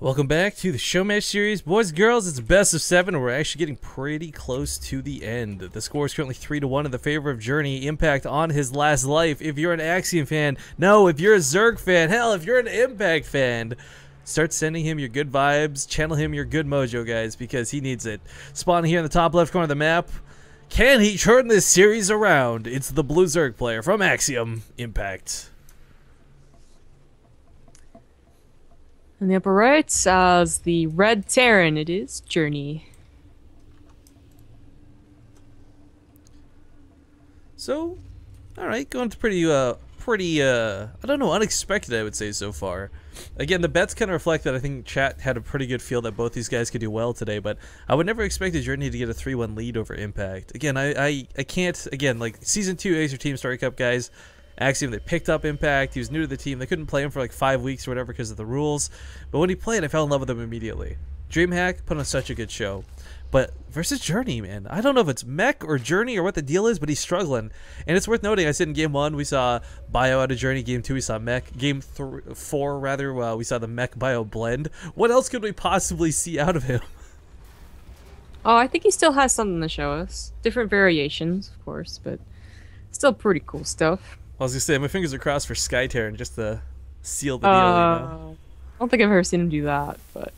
Welcome back to the Show Match series. Boys and girls, it's best of 7, and we're actually getting pretty close to the end. The score is currently 3-1 in the favor of Journey. Impact on his last life. If you're an Axiom fan, no, if you're a Zerg fan, hell, if you're an Impact fan, start sending him your good vibes, channel him your good mojo, guys, because he needs it. Spawning here in the top left corner of the map. Can he turn this series around? It's the blue Zerg player from Axiom, Impact. In the upper right, as the red Terran, it is Journey. So, alright, going to pretty, I don't know, unexpected, I would say, so far. Again, the bets kind of reflect that I think chat had a pretty good feel that both these guys could do well today, but I would never expect a Journey to get a 3-1 lead over Impact. Again, I can't, again, like, Season 2 Acer Team Story Cup guys, Axiom, they picked up Impact. He was new to the team. They couldn't play him for like 5 weeks or whatever because of the rules. But when he played, I fell in love with him immediately. DreamHack put on such a good show. But versus Journey, man, I don't know if it's Mech or Journey or what the deal is, but he's struggling. And it's worth noting, I said in Game 1, we saw Bio out of Journey. Game 2, we saw Mech. Game 4, rather, we saw the Mech-Bio blend. What else could we possibly see out of him? Oh, I think he still has something to show us. Different variations, of course, but still pretty cool stuff. I was gonna say, my fingers are crossed for Skytear just to seal the deal, you know? I don't think I've ever seen him do that, but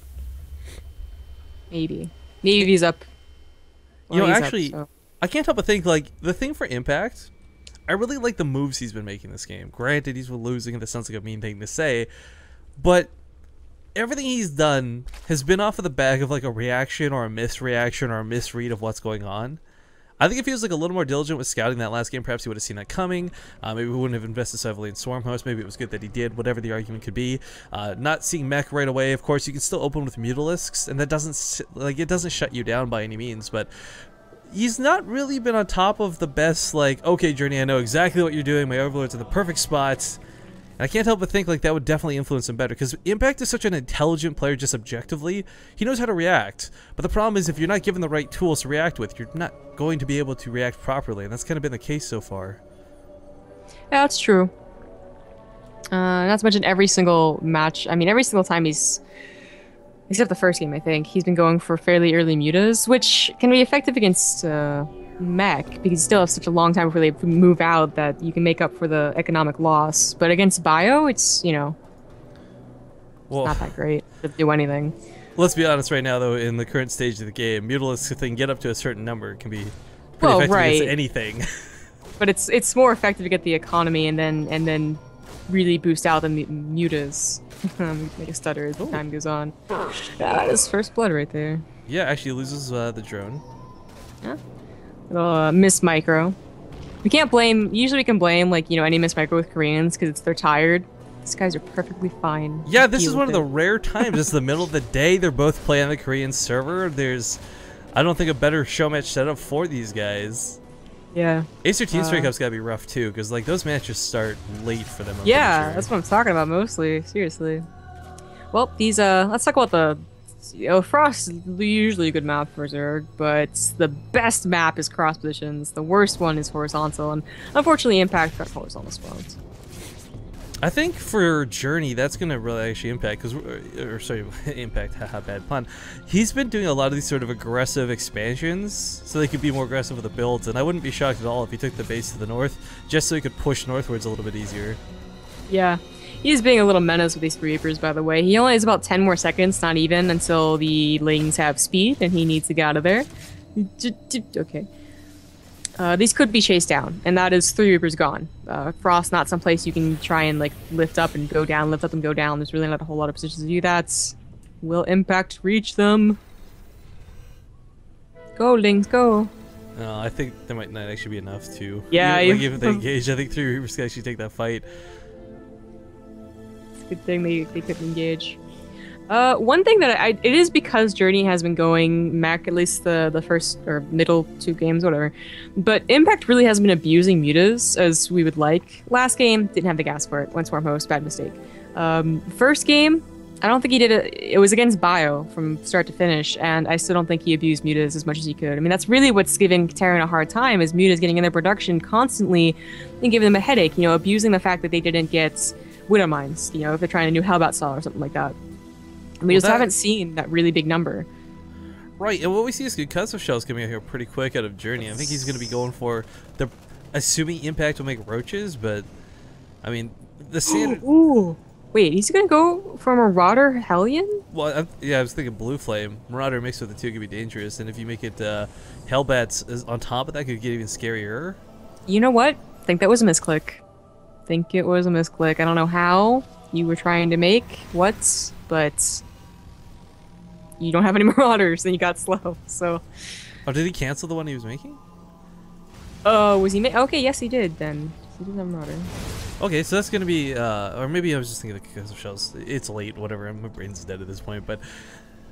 maybe. Maybe he's up. Well, you know, he's actually, up, so. I can't help but think, like, the thing for Impact, I really like the moves he's been making this game. Granted, he's losing, and that sounds like a mean thing to say, but everything he's done has been off of the back of, like, a reaction or a misreaction or a misread of what's going on. I think if he was like a little more diligent with scouting that last game, perhaps he would have seen that coming. Maybe we wouldn't have invested so heavily in Swarmhost. Maybe it was good that he did, whatever the argument could be. Not seeing Mech right away, of course, you can still open with Mutalisks, and that doesn't, like, it doesn't shut you down by any means, but he's not really been on top of the best, like, okay, Journey, I know exactly what you're doing, my Overlord's in the perfect spots. And I can't help but think like that would definitely influence him better, because Impact is such an intelligent player just objectively. He knows how to react, but the problem is if you're not given the right tools to react with, you're not going to be able to react properly, and that's kind of been the case so far. Yeah, that's true. Not to mention every single match, I mean every single time he's, except the first game I think, he's been going for fairly early mutas, which can be effective against Mech, because you still have such a long time before they move out that you can make up for the economic loss. But against Bio, it's, you know, well, not that great to do anything. Let's be honest right now, though, in the current stage of the game, Mutalisks, if they can get up to a certain number, can be pretty effective against anything. But it's more effective to get the economy and then really boost out the mutas. Make a stutter as time goes on. That is first blood right there. Yeah, actually loses the drone. Yeah. Miss micro. We can't blame. Usually we can blame, like, you know, any miss micro with Koreans because they're tired. These guys are perfectly fine. Yeah, this is one of the rare times. It's the middle of the day. They're both playing on the Korean server. There's, I don't think, a better show match setup for these guys. Yeah. Acer Team Story Cup's gotta be rough too, because like those matches start late for them. Yeah, that's what I'm talking about mostly. Seriously. Well, these let's talk about the. You know, Frost is usually a good map for Zerg, but the best map is cross positions. The worst one is horizontal, and unfortunately, Impact got horizontal spawns. I think for Journey, that's gonna really actually impact, because, or sorry, Impact, haha, bad pun. He's been doing a lot of these sort of aggressive expansions, so they could be more aggressive with the builds, and I wouldn't be shocked at all if he took the base to the north, just so he could push northwards a little bit easier. Yeah. He's being a little menace with these Reapers, by the way. He only has about 10 more seconds, not even, until the lanes have speed, and he needs to get out of there. Okay. These could be chased down, and that is 3 Reapers gone. Frost, not someplace you can try and, like, lift up and go down, lift up and go down. There's really not a whole lot of positions to do that. Will Impact reach them? Go, Lings, go. No, I think there might not actually be enough to. Yeah, like, if they engage, I think 3 Reapers can actually take that fight. Good thing they couldn't engage. One thing that it is because Journey has been going Mech, at least the first or middle 2 games, whatever. But Impact really hasn't been abusing mutas as we would like. Last game, didn't have the gas for it. Went Swarmhost, bad mistake. First game, I don't think he did it. It was against Bio from start to finish, and I still don't think he abused mutas as much as he could. I mean, that's really what's giving Terran a hard time, is mutas getting in their production constantly and giving them a headache, you know, abusing the fact that they didn't get Widow Mines, you know, if they're trying a new Hellbat saw or something like that. We just haven't seen that really big number. Right, and what we see is concussive shells coming out here pretty quick out of Journey. I think he's going to be going for the... Assuming Impact will make roaches, but... I mean, the standard... Ooh! Wait, he's going to go for Marauder Hellion? Well, yeah, I was thinking Blue Flame. Marauder mixed with the two could be dangerous, and if you make it Hellbats on top of that, could get even scarier. You know what? I think that was a misclick. Think it was a misclick. I don't know how you were trying to make what, but you don't have any Marauders, and you got slow, so... Oh, did he cancel the one he was making? Oh, was he okay, yes he did, then. He didn't have Marauder. Okay, so that's gonna be, or maybe I was just thinking of the concussive shells. It's late, whatever, my brain's dead at this point, but...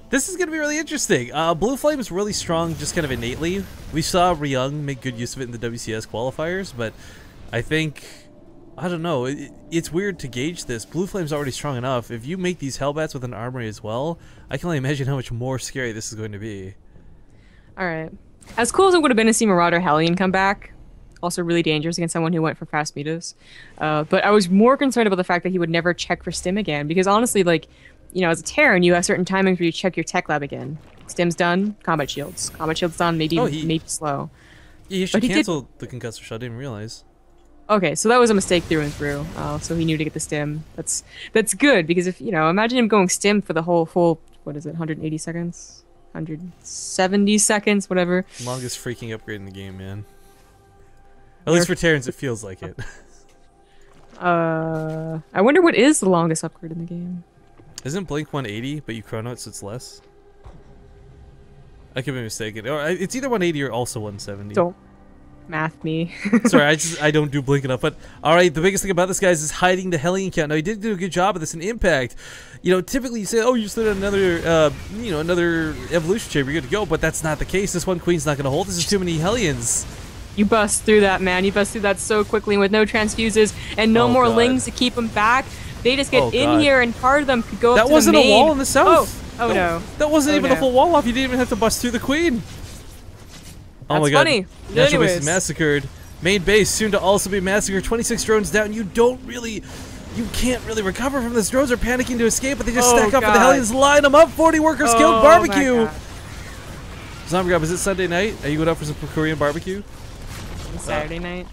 This is gonna be really interesting. Blue Flame is really strong just kind of innately. We saw Ryung make good use of it in the WCS qualifiers, but I think... I don't know, it's weird to gauge this. Blue Flame's already strong enough. If you make these Hellbats with an armory as well, I can only imagine how much more scary this is going to be. Alright. As cool as it would have been to see Marauder Hellion come back, also really dangerous against someone who went for fast metas. But I was more concerned about the fact that he would never check for stim again, because honestly, like, you know, as a Terran, you have certain timings where you check your tech lab again. Stim's done, combat shields. Combat shields done, maybe slow. Yeah, you should cancel the concussive shell, I didn't realize. Okay, so that was a mistake through and through. So he knew to get the stim. That's good, because if, you know, imagine him going stim for the whole full, what is it, 180 seconds? 170 seconds, whatever. Longest freaking upgrade in the game, man. At least for Terrans, it feels like it. I wonder what is the longest upgrade in the game. Isn't Blink 180, but you chrono it so it's less? I could be mistaken. Or it's either 180 or also 170. Don't math me. Sorry, I don't do Blink enough. But alright, the biggest thing about this, guys, is hiding the Hellion count. Now, he did do a good job of this in Impact. You know, typically you say, oh, you stood at another, you know, another evolution chamber, you're good to go. But that's not the case. This one Queen's not going to hold. This is too many Hellions. You bust through that, man. You bust through that so quickly with no transfuses and no more lings to keep them back. They just get in here, and part of them could go up to the main. That wasn't a wall in the south. Oh no. That wasn't even a full wall off. You didn't even have to bust through the Queen. Oh my god. Funny. Natural base is massacred. Main base soon to also be massacred. 26 drones down. You can't really recover from this. Drones are panicking to escape, but they just stack up for the Hellions. Line them up. 40 workers killed. Barbecue. Zombie Grab, is it Sunday night? Are you going out for some Korean barbecue? Saturday night.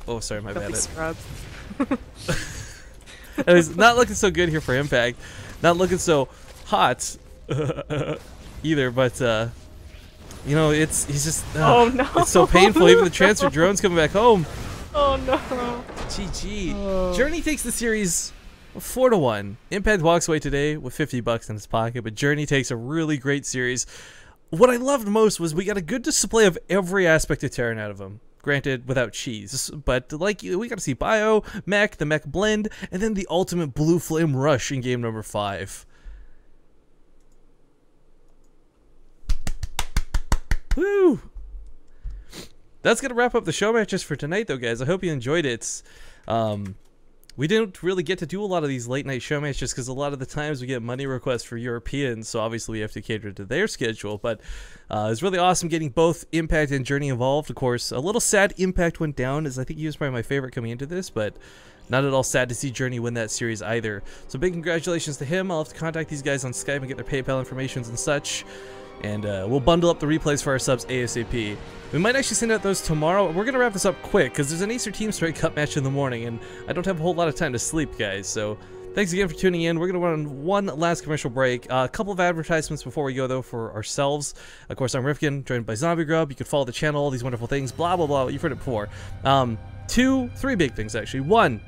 Oh, sorry, my bad. Scrub. It's not looking so good here for Impact. Not looking so hot either, but you know, he's just oh no, it's so painful. Even the transfer drones coming back home. Oh no. GG. Oh. Journey takes the series 4-1. Impact walks away today with $50 in his pocket, but Journey takes a really great series. What I loved most was we got a good display of every aspect of Terran out of him. Granted, without cheese, but like we got to see bio, mech, the mech blend, and then the ultimate blue flame rush in game number 5. Woo! That's gonna wrap up the show matches for tonight, though, guys. I hope you enjoyed it. We didn't really get to do a lot of these late night show matches because a lot of the times we get money requests for Europeans, so obviously we have to cater to their schedule. But it's really awesome getting both Impact and Journey involved. Of course, a little sad Impact went down, as I think he was probably my favorite coming into this, but not at all sad to see Journey win that series either. So big congratulations to him. I'll have to contact these guys on Skype and get their PayPal information and such. And we'll bundle up the replays for our subs ASAP. We might actually send out those tomorrow. We're going to wrap this up quick because there's an Acer Team Strike Cup match in the morning, and I don't have a whole lot of time to sleep, guys. So thanks again for tuning in. We're going to run one last commercial break. A couple of advertisements before we go, though, for ourselves. Of course, I'm Rifkin, joined by Zombie Grub. You can follow the channel, all these wonderful things, blah, blah, blah. You've heard it before. 3 big things, actually. 1,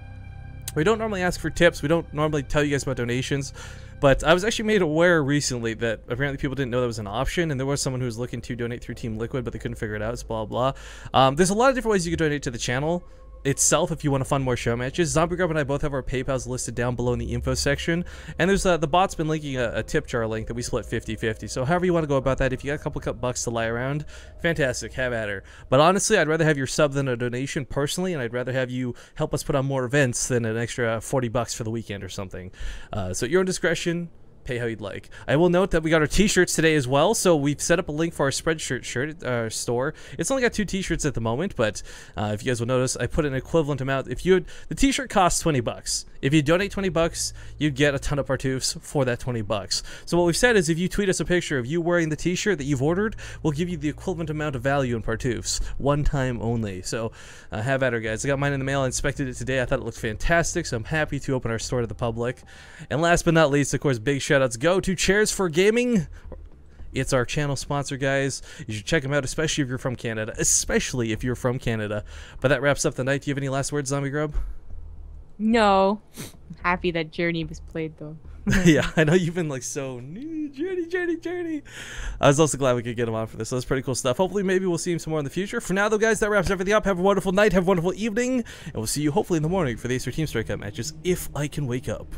we don't normally ask for tips. We don't normally tell you guys about donations. But I was actually made aware recently that apparently people didn't know that was an option, and there was someone who was looking to donate through Team Liquid, but they couldn't figure it out, so blah, blah. There's a lot of different ways you can donate to the channel itself if you want to fund more show matches. Zombie Grub and I both have our PayPals listed down below in the info section, and there's the bot's been linking a tip jar link that we split 50-50. So however you want to go about that, if you got a couple of bucks to lie around, fantastic, have at her. But honestly, I'd rather have your sub than a donation personally, and I'd rather have you help us put on more events than an extra $40 for the weekend or something. So at your own discretion. pay how you'd like. I will note that we got our t-shirts today as well, so we've set up a link for our Spreadshirt store. It's only got 2 t-shirts at the moment, but if you guys will notice, I put an equivalent amount. The t-shirt costs $20. If you donate $20, you get a ton of Partoofs for that $20. So what we've said is if you tweet us a picture of you wearing the t-shirt that you've ordered, we'll give you the equivalent amount of value in Partoofs, one time only. So have at her, guys. I got mine in the mail. I inspected it today. I thought it looked fantastic, so I'm happy to open our store to the public. And last but not least, of course, big shoutouts go to Chairs for Gaming. It's our channel sponsor, guys. You should check them out, especially if you're from Canada. Especially if you're from Canada. But that wraps up the night. Do you have any last words, Zombie Grub? No. I'm happy that Journey was played, though. Yeah, I know you've been like so Journey. I was also glad we could get him on for this. So that's pretty cool stuff. Hopefully, maybe we'll see him some more in the future. For now, though, guys, that wraps everything up. Have a wonderful night. Have a wonderful evening. And we'll see you hopefully in the morning for the Acer Team Strikeout matches, if I can wake up.